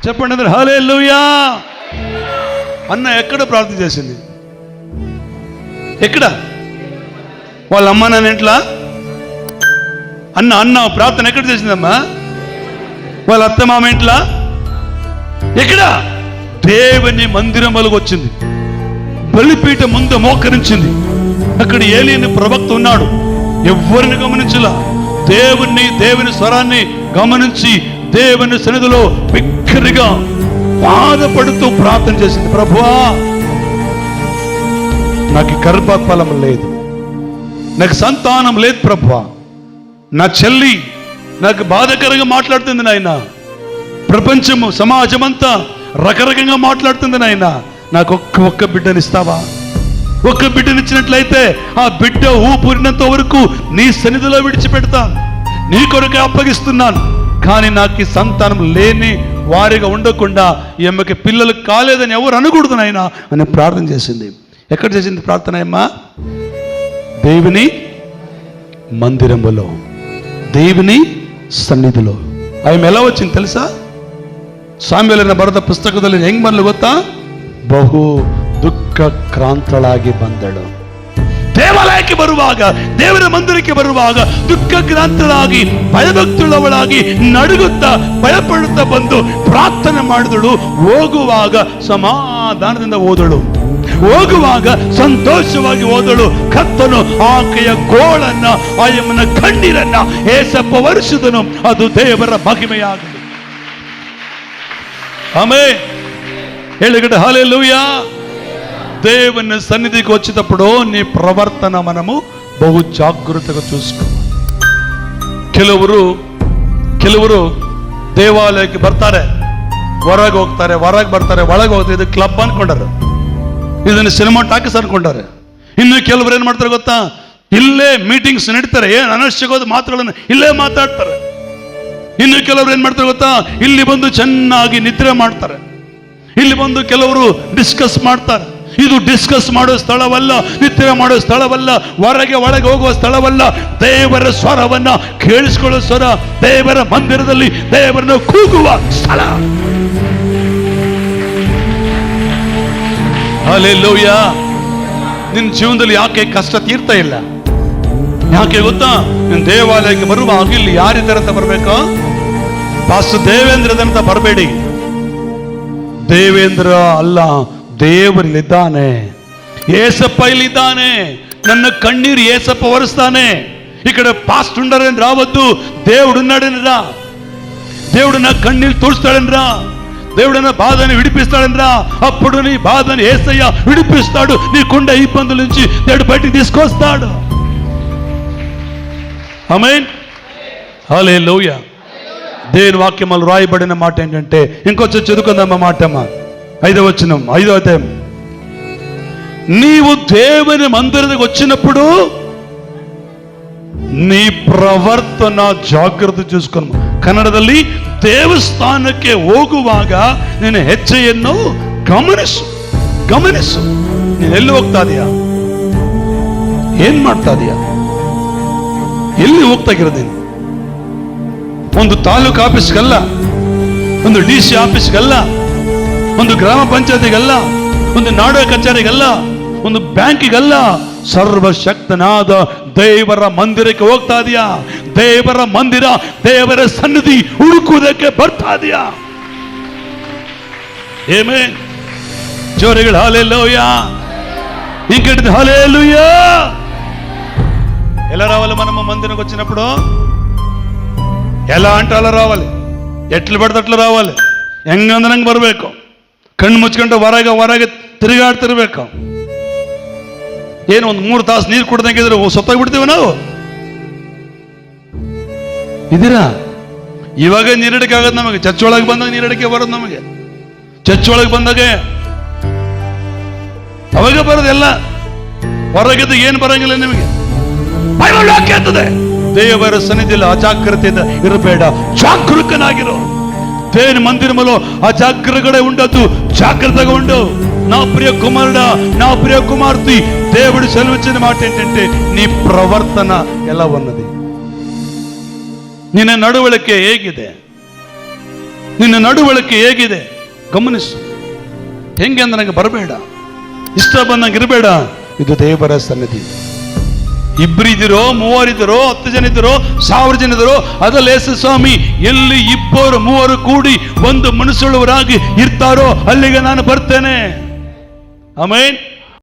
చెప్పండి అందరూ హల్లెలూయా. అన్న ఎక్కడ ప్రార్థన చేసింది? ఎక్కడ? వాళ్ళ అమ్మ నాన్న ఇంట్లా? అన్న ప్రార్థన ఎక్కడ చేసిందమ్మా? వాళ్ళ అత్త మామ ఇంట్లా? ఎక్కడ? దేవుని మందిరంలోకి వచ్చింది. బలిపీఠ ముందు మోకరించింది. అక్కడ ఏలీని ప్రవక్త ఉన్నాడు. ఎవరిని గమనించలా. దేవుని స్వరాన్ని గమనించి దేవుని సన్నిధిలో బిగ్గరగా బాధపడుతూ ప్రార్థన చేసింది. ప్రభువా, నాకు గర్భఫలం లేదు, నాకు సంతానం లేదు ప్రభువా. నా చెల్లి నాకు బాధకరంగా మాట్లాడుతుంది నాయన. ప్రపంచము సమాజం అంతా రకరకంగా మాట్లాడుతుంది నాయన. నాకు ఒక్క బిడ్డనిస్తావా? ఒక్క బిడ్డనిచ్చినట్లయితే ఆ బిడ్డ ఊపిరినంత వరకు నీ సన్నిధిలో విడిచిపెడతాను, నీ కొరకే అప్పగిస్తున్నాను. కానీ నాకు ఈ సంతానం లేని వారిగా ఉండకుండా ఈమెకి పిల్లలు కాలేదని ఎవరు అనకూడదు నాయన అని ప్రార్థన చేసింది. ఎక్కడ చేసింది ప్రార్థన అమ్మా? దేవుని మందిరములో, దేవుని సన్నిధిలో. ఆమె ఎలా వచ్చింది తెలుಸಾ? ಸಾಮ್ಯೇಲನ ಬರೆದ ಪುಸ್ತಕದಲ್ಲಿ ಹೆಂಗ್ ಬಂದ್ಲು ಗೊತ್ತಾ? ಬಹು ದುಃಖ ಕ್ರಾಂತಳಾಗಿ ಬಂದಳು. ದೇವಾಲಯಕ್ಕೆ ಬರುವಾಗ, ದೇವರ ಮಂದಿರಕ್ಕೆ ಬರುವಾಗ ದುಃಖಕ್ರಾಂತಳಾಗಿ ಭಯಭಕ್ತುಳ್ಳವಳಾಗಿ ನಡುಗುತ್ತಾ ಭಯಪಡುತ್ತಾ ಬಂದು ಪ್ರಾರ್ಥನೆ ಮಾಡಿದಳು. ಹೋಗುವಾಗ ಸಮಾಧಾನದಿಂದ ಹೋದಳು, ಹೋಗುವಾಗ ಸಂತೋಷವಾಗಿ ಹೋದಳು. ಕರ್ತನು ಆಕೆಯ ಗೋಳನ್ನ, ಆಯಮ್ಮನ ಕಣ್ಣೀರನ್ನ ಏಸಪ್ಪ ವರ್ಷದನು. ಅದು ದೇವರ ಮಹಿಮೆಯಾಗಲಿ. ఆమేన్. ಹೇಳಿಗಡೆ హల్లెలూయా. దేవుని సన్నిధికి వచ్చేటప్పుడు నీ ప్రవర్తన మనము బహు జాగ్రత్తగా చూసుకోవాలి. ಕೆಲವರು ದೇವಾಲಯಕ್ಕೆ ಬರ್ತಾರೆ, ಹೊರಗೆ ಹೋಗ್ತಾರೆ, ಹೊರಗೆ ಬರ್ತಾರೆ, ಒಳಗೆ ಹೋಗ್ತಾರೆ. ಇದು ಕ್ಲಬ್ ಅನ್ಕೊಂಡಾರೆ, ಇದನ್ನು ಸಿನಿಮಾ ಟಾಕೀಸ್ ಅನ್ಕೊಂಡಾರೆ. ಇನ್ನು ಕೆಲವರು ಏನ್ ಮಾಡ್ತಾರೆ ಗೊತ್ತಾ? ಇಲ್ಲೇ ಮೀಟಿಂಗ್ಸ್ ನಡೀತಾರೆ, ಏನ್ ಅನವಶ್ಯಕವಾದ ಮಾತುಗಳನ್ನು ಇಲ್ಲೇ ಮಾತಾಡ್ತಾರೆ. ಇನ್ನು ಕೆಲವರು ಏನ್ ಮಾಡ್ತಾರೆ ಗೊತ್ತಾ? ಇಲ್ಲಿ ಬಂದು ಚೆನ್ನಾಗಿ ನಿದ್ರೆ ಮಾಡ್ತಾರೆ, ಇಲ್ಲಿ ಬಂದು ಕೆಲವರು ಡಿಸ್ಕಸ್ ಮಾಡ್ತಾರೆ. ಇದು ಡಿಸ್ಕಸ್ ಮಾಡೋ ಸ್ಥಳವಲ್ಲ, ನಿದ್ರೆ ಮಾಡೋ ಸ್ಥಳವಲ್ಲ, ಒಳಗೆ ಹೋಗುವ ಸ್ಥಳವಲ್ಲ. ದೇವರ ಸ್ವರವನ್ನ ಕೇಳಿಸ್ಕೊಳ್ಳೋ ಸ್ವರ, ದೇವರ ಮಂದಿರದಲ್ಲಿ ದೇವರನ್ನು ಕೂಗುವ ಸ್ಥಳ. ಹಲ್ಲೆಲೂಯಾ. ನಿನ್ನ ಜೀವನದಲ್ಲಿ ಯಾಕೆ ಕಷ್ಟ ತೀರ್ತಾ ಇಲ್ಲ? ಯಾಕೆ ಗೊತ್ತಾ? ನೀನು ದೇವಾಲಯಕ್ಕೆ ಬರುವಾಗ ಇಲ್ಲಿ ಯಾರಿದ್ದಾರೆ ಅಂತ ಬರ್ಬೇಕು? ಪಾಸ್ಟರ್ ದೇವೇಂದ್ರ ಅಂತ ಬರಬೇಡಿ. ದೇವೇಂದ್ರ ಅಲ್ಲ, ದೇವರಲ್ಲಿದ್ದಾನೆ. ಏಸಪ್ಪ ಇಲ್ಲಿದ್ದಾನೆ. ನನ್ನ కన్నీరు ఏసప్ప వరుస్తానే. ఇక్కడ పాస్ట్ ఉండరని రావద్దు. దేవుడు ఉన్నాడని రా. దేవుడు నా కన్నీరు తుడుస్తాడని రా. దేవుడు నా బాధని విడిపిస్తాడని రా. అప్పుడు నీ బాధని యేసయ్య విడిపిస్తాడు. నీకుండ ఇబ్బందుల నుంచి దేవుడు బయటికి తీసుకొస్తాడు. ఆమేన్. హల్లెలూయా. దేవుని వాక్యములో రాయబడిన మాట ఏంటంటే, ఇంకొంచెం చదువుకుందాం ఆ మాట. 5వ వచనం, 5వ అధ్యాయం. నీవు దేవుని మందిరానికి వచ్చినప్పుడు నీ ಪ್ರವರ್ತನ ಜಾಗೃತಿ చూసుకోను. ಕನ್ನಡದಲ್ಲಿ ದೇವಸ್ಥಾನಕ್ಕೆ ಹೋಗುವಾಗ ನಿನ್ನ ಹೆಜ್ಜೆಯನ್ನು ಗಮನಿಸು. ನೀನು ಎಲ್ಲಿ ಹೋಗ್ತಾ ಇದೀಯಾ? ಏನ್ ಮಾಡ್ತಾ ಇದೀಯಾ? ಎಲ್ಲಿ ಹೋಗ್ತಾ ಇರೋದು? ಒಂದು ತಾಲೂಕು ಆಫೀಸ್ಗಲ್ಲ, ಒಂದು DC ಆಫೀಸ್ಗಲ್ಲ, ಒಂದು ಗ್ರಾಮ ಪಂಚಾಯತಿಗಲ್ಲ, ಒಂದು ನಾಡ ಕಚೇರಿಗಲ್ಲ, ಒಂದು ಬ್ಯಾಂಕಿಗಲ್ಲ, ಸರ್ವಶಕ್ತನಾದ ದೇವರ ಮಂದಿರಕ್ಕೆ ಹೋಗ್ತಾ ಇದೀಯಾ? ದೇವರ ಮಂದಿರ, ದೇವರ ಸನ್ನಿಧಿ ಹುಡುಕುವುದಕ್ಕೆ ಬರ್ತಾ ಇದೀಯಾ? ಆಮೆನ್. ಜೋರಿಗಳು హల్లెలూయా. ఇంకటి హల్లెలూయా. ఎలా రావాలి మనము మందిరానికి వచ్చినప్పుడు? ఎలా అంటే అలా రావాలి, ఎట్లు పడితే ಅట్లా రావాలి. ಹೆಂಗಂದ್ರಂಗೆ ಬರಬೇಕು. ಕಣ್ಣು ಮುಚ್ಕೊಂಡು ಹೊರಗೆ ತಿರುಗಾಡ್ತಿರ್ಬೇಕು. ಏನು ಒಂದು 3 ತಾಸು ನೀರು ಕುಡ್ದಂಗಿದ್ರೆ ಸತ್ತೋಗ್ಬಿಡ್ತೀವಿ ನಾವು. ಇದೀರಾ? ಇವಾಗ ನೀರಿಡಿಕೆ ಆಗೋದು ನಮಗೆ. ಚರ್ಚ್ ಒಳಗೆ ಬಂದಾಗ ನೀರಿಡಿಕೆ ಬರೋದು ನಮಗೆ. ಚರ್ಚ್ ಒಳಗೆ ಬಂದಾಗ ಅವಾಗ ಬರೋದು ಎಲ್ಲ. ಹೊರಗಿದ್ದು ಏನು ಬರಂಗಿಲ್ಲ ನಿಮಗೆ. ಬೈಬಲ್ ವಾಕ್ಯ ಅಂತದೆ, ದೇವರ ಸನ್ನಿಧಿಯಲ್ಲಿ ಅಜಾಗ್ರತೆಯಿಂದ ಇರಬೇಡ, ಜಾಗರೂಕನಾಗಿರೋ. దేవుని మందిరములో అజాగ్రత్తగా ఉండొద్దు, జాగ్రత్తగా ఉండు. నా ప్రియ కుమారుడా, నా ప్రియ కుమార్తె, దేవుడు సెలవిచ్చిన మాట ఏంటంటే, నీ ప్రవర్తన ఎలా ఉన్నది? ನಿನ್ನ ನಡವಳಿಕೆ ಹೇಗಿದೆ? ನಿನ್ನ ನಡವಳಿಕೆ ಹೇಗಿದೆ ಗಮನಿಸು. ಹೆಂಗೆ ಅಂದ್ರೆ ನನಗೆ ಬರಬೇಡ, ಇಷ್ಟ ಬಂದಂಗೆ ಇರಬೇಡ. ಇದು ದೇವರ ಸನ್ನಿಧಿ. ಇಬ್ಬರಿದ್ದೀರೋ, ಮೂವರಿದ್ದೀರೋ, 10 ಜನ ಇದ್ದೀರೋ, 1000 ಜನ ಇದ್ದೀರೋ, ಅದಲ್ಲ ಯೇಸು ಸ್ವಾಮಿ ಎಲ್ಲಿ 2 3 ಕೂಡಿ ಒಂದು ಮನಸ್ಸುಳ್ಳವರಾಗಿ ಇರ್ತಾರೋ ಅಲ್ಲಿಗೆ ನಾನು ಬರ್ತೇನೆ. ಆಮೆನ್.